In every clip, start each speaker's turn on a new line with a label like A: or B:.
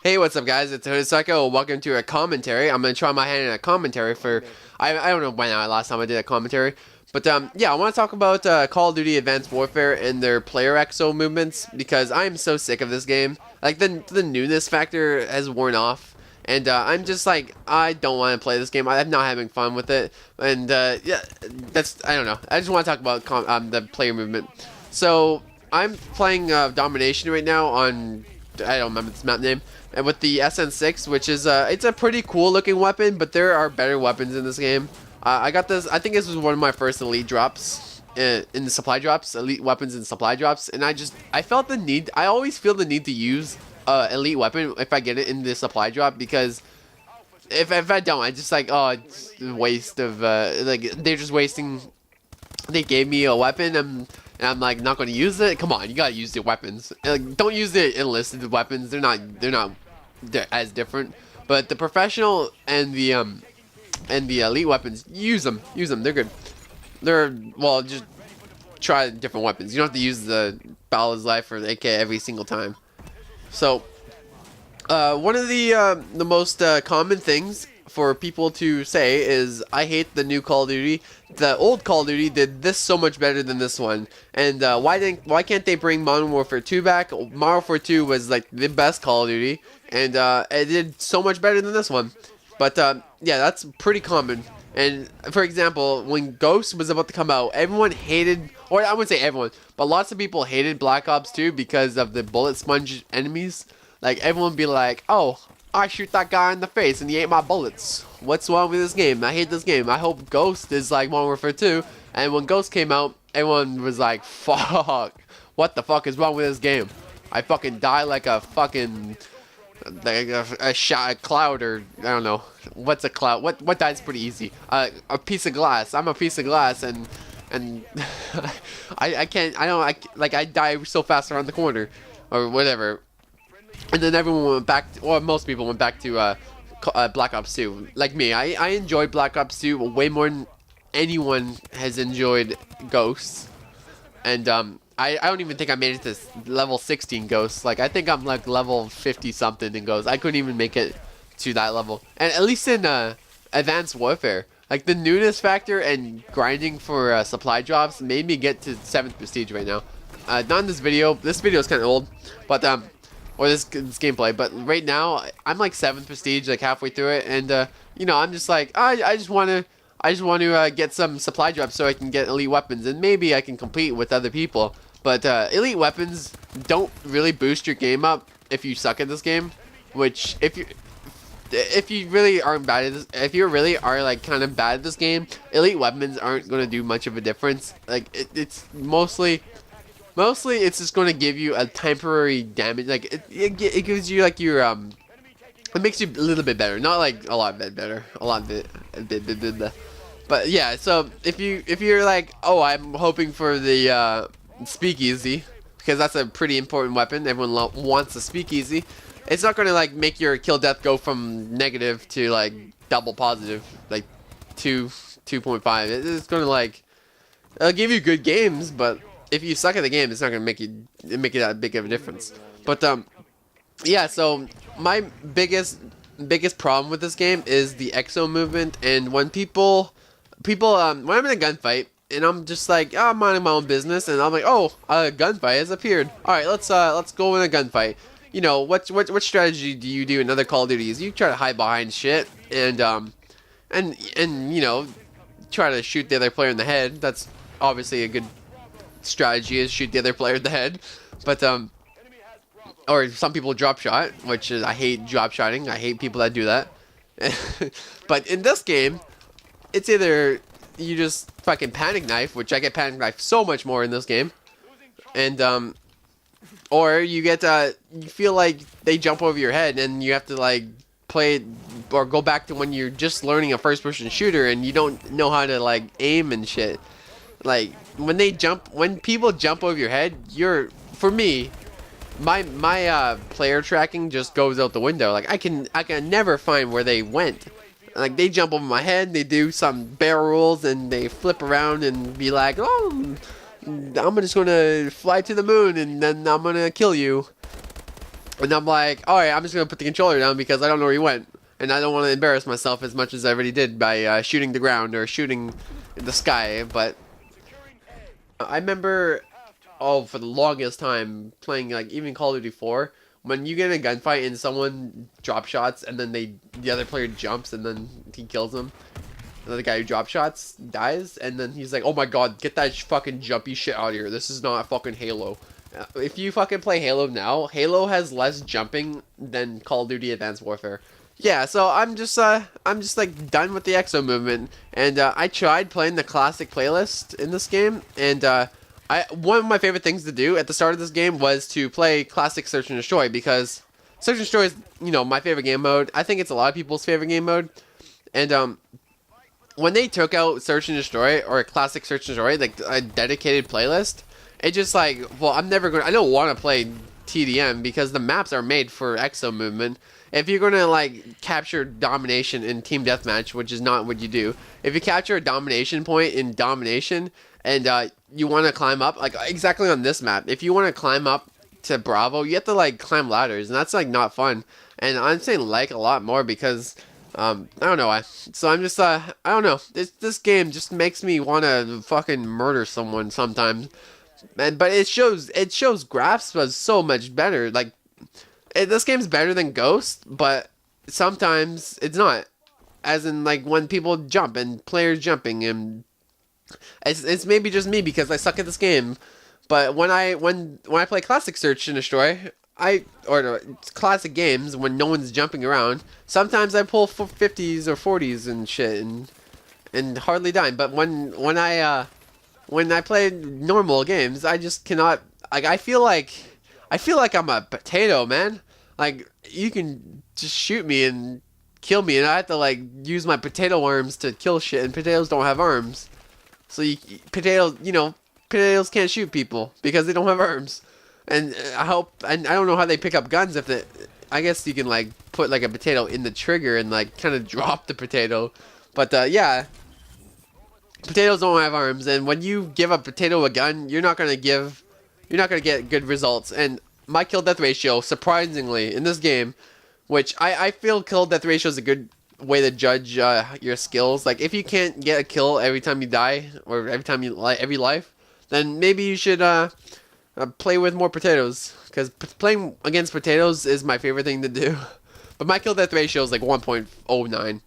A: Hey, what's up, guys? It's Psycho. Welcome to a commentary. I'm gonna try my hand in a commentary for. I don't know when last time I did a commentary, but yeah, I want to talk about Call of Duty Advanced Warfare and their player exo movements because I'm so sick of this game. Like the newness factor has worn off, and I'm just like I don't want to play this game. I'm not having fun with it, and yeah, that's I don't know. I just want to talk about the player movement. So I'm playing Domination right now on I don't remember this map name. And with the SN6, which is it's a pretty cool looking weapon, but there are better weapons in this game. I got this. I think this was one of my first elite drops in the supply drops, elite weapons and supply drops, and I felt the need. I always feel the need to use elite weapon if I get it in the supply drop because if I don't, I just like oh it's a waste of like they're just wasting. They gave me a weapon and I'm like not going to use it. Come on, you gotta use your weapons. Like, don't use the enlisted weapons. They're as different. But the professional and the elite weapons, use them. They're good. They're well, just try different weapons. You don't have to use the Ballas Life or the AK every single time. So, one of the most common things for people to say is I hate the new Call of Duty. The old Call of Duty did this so much better than this one. And why can't they bring Modern Warfare 2 back? Modern Warfare 2 was like the best Call of Duty, and it did so much better than this one. But yeah, that's pretty common. And for example, when Ghost was about to come out, everyone hated, or I wouldn't say everyone, but lots of people hated Black Ops 2 because of the bullet sponge enemies. Like everyone would be like, oh, I shoot that guy in the face and he ate my bullets. What's wrong with this game? I hate this game. I hope Ghost is like Modern Warfare 2. And when Ghost came out, everyone was like, fuck. What the fuck is wrong with this game? I fucking die like a fucking like a cloud, or I don't know. What's a cloud? What dies pretty easy? A piece of glass. I'm a piece of glass, and I can't. I die so fast around the corner, or whatever. And then everyone went back, or most people went back to Black Ops 2. Like me, I enjoyed Black Ops 2 way more than anyone has enjoyed Ghosts. And I don't even think I made it to level 16 Ghosts. Like I think I'm like level 50 something in Ghosts. I couldn't even make it to that level. And at least in Advanced Warfare, like the newness factor and grinding for supply drops made me get to 7th prestige right now. Not in this video. This video is kind of old, but or this gameplay, but right now I'm like 7th prestige, like halfway through it, and you know I'm just like I just want to get some supply drops so I can get elite weapons, and maybe I can compete with other people. But elite weapons don't really boost your game up if you suck at this game. Which if you really aren't bad at this, if you really are like kind of bad at this game, elite weapons aren't gonna do much of a difference. Like it's mostly it's just going to give you a temporary damage. Like it gives you like your it makes you a little bit better, not like a lot bit better, a bit. But yeah, so if you're like, oh, I'm hoping for the speakeasy because that's a pretty important weapon. Everyone wants a speakeasy. It's not going to like make your kill death go from negative to like double positive, like 2.5. It's going to like it'll give you good games, but if you suck at the game, it's not gonna make you that big of a difference. But yeah. So my biggest problem with this game is the exo movement, and when people when I'm in a gunfight and I'm just like, oh, I'm minding my own business, and I'm like, oh, a gunfight has appeared. All right, let's go in a gunfight. You know what strategy do you do in other Call of Duties? You try to hide behind shit and you know try to shoot the other player in the head. That's obviously a good strategy, is shoot the other player in the head. But or some people drop shot, which is, I hate drop shotting. I hate people that do that. But in this game, it's either you just fucking panic knife, which I get panic knife so much more in this game, and or you get you feel like they jump over your head and you have to like play it, or go back to when you're just learning a first person shooter and you don't know how to like aim and shit. Like when people jump over your head, for me, my player tracking just goes out the window. Like I can never find where they went. Like they jump over my head, they do some barrel rolls, and they flip around and be like, oh, I'm just gonna fly to the moon and then I'm gonna kill you. And I'm like, all right, I'm just gonna put the controller down because I don't know where he went, and I don't want to embarrass myself as much as I already did by shooting the ground or shooting in the sky. But I remember, oh, for the longest time playing like even Call of Duty 4, when you get in a gunfight and someone drop shots and then the other player jumps and then he kills them. The guy who drop shots dies, and then he's like, "Oh my god, get that fucking jumpy shit out of here! This is not fucking Halo." If you fucking play Halo now, Halo has less jumping than Call of Duty Advanced Warfare. Yeah, so I'm just like done with the Exo movement, and I tried playing the classic playlist in this game, and one of my favorite things to do at the start of this game was to play classic Search and Destroy, because Search and Destroy is, you know, my favorite game mode. I think it's a lot of people's favorite game mode, and when they took out Search and Destroy, or a classic Search and Destroy, like a dedicated playlist, it just like, well, I don't want to play TDM because the maps are made for Exo movement. If you're gonna like capture domination in team deathmatch, which is not what you do, if you capture a domination point in domination and you want to climb up, like exactly on this map, if you want to climb up to Bravo, you have to like climb ladders, and that's like not fun. And I'm saying like a lot more because I don't know why. So I'm just I don't know. This game just makes me want to fucking murder someone sometimes. But it shows graphs was so much better. Like this game's better than Ghost, but sometimes it's not. As in like when people jump and players jumping, and it's maybe just me because I suck at this game. But when I play classic Search and Destroy, or classic games when no one's jumping around, sometimes I pull 50s or 40s and shit and hardly die. But when I play normal games, I just cannot. Like I feel like I'm a potato, man. Like you can just shoot me and kill me, and I have to like use my potato arms to kill shit. And potatoes don't have arms, so potatoes can't shoot people because they don't have arms. And I don't know how they pick up guns if they. I guess you can like put like a potato in the trigger and like kind of drop the potato, but yeah. Potatoes don't have arms, and when you give a potato a gun, you're not gonna get good results. And my kill death ratio, surprisingly, in this game, which I feel kill death ratio is a good way to judge your skills. Like if you can't get a kill every time you die, or every time you every life, then maybe you should play with more potatoes, because playing against potatoes is my favorite thing to do. But my kill death ratio is like 1.09.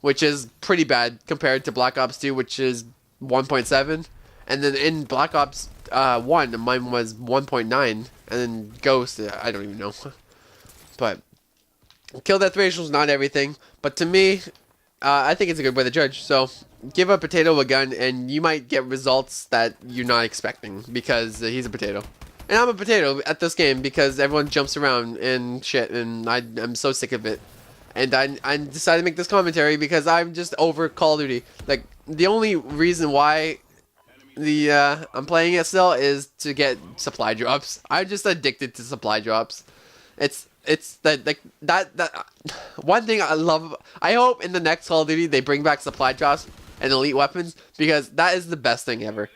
A: Which is pretty bad compared to Black Ops 2, which is 1.7. And then in Black Ops 1, mine was 1.9. And then Ghost, I don't even know. But kill death ratio is not everything. But to me, I think it's a good way to judge. So give a potato a gun, and you might get results that you're not expecting because he's a potato. And I'm a potato at this game because everyone jumps around and shit, and I'm so sick of it. And I decided to make this commentary because I'm just over Call of Duty. Like, the only reason why I'm playing it still is to get supply drops. I'm just addicted to supply drops. It's that like that one thing I love. I hope in the next Call of Duty they bring back supply drops and elite weapons, because that is the best thing ever.